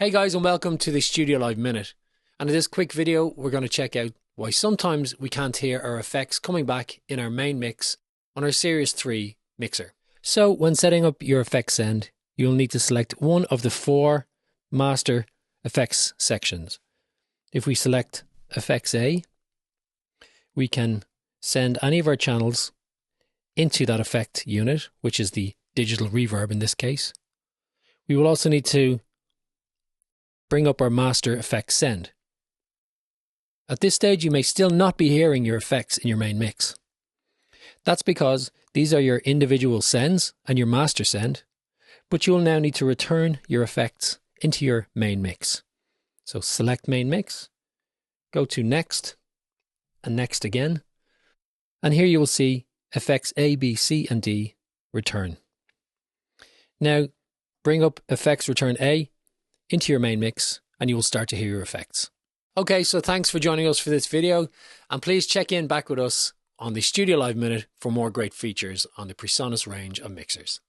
Hey guys, and welcome to the StudioLive Minute. And in this quick video, we're going to check out why sometimes we can't hear our effects coming back in our main mix on our Series 3 mixer. So when setting up your effects send, you'll need to select one of the 4 master effects sections. If we select Effects A, we can send any of our channels into that effect unit, which is the digital reverb in this case. We will also need to bring up our master effects send. At this stage, you may still not be hearing your effects in your main mix. That's because these are your individual sends and your master send, but you will now need to return your effects into your main mix. So select main mix, go to next and next again, and here you will see effects A, B, C and D return. Now bring up effects return A into your main mix and you will start to hear your effects. Okay, so thanks for joining us for this video, and please check in back with us on the StudioLive Minute for more great features on the PreSonus range of mixers.